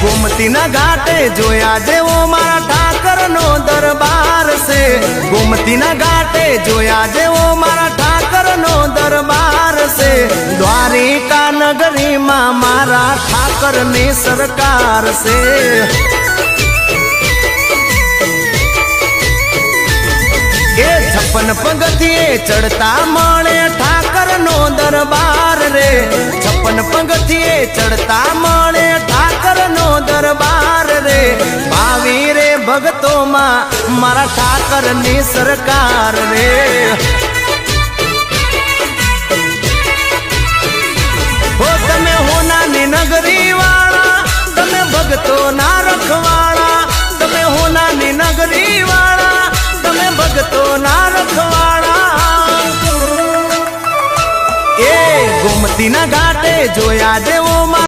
गोमतीना घाटे जोया जेवो मारा ठाकरनो दरबार से। गोमतीना घाटे जोया जेवो मारा ठाकरनो दरबार से। द्वारिका नगरी मां मारा ठाकरनी सरकार से। ए 56 पगथिए चढ़ता मणे ठाकरनो दरबार रे। 56 पगथिए चढ़ता मणे ठाकरनो दरबार रे। भावी रे भगतो मां मारा ठाकरनी सरकार रे। हो तमे होनानी नगरी वाला, तमे भगतो ना रखवाड़ा। तमे होनानी नगरी वाला, तमे भगतो ना रखवाड़ा। ए गोमतीना घाटे जोया जेवो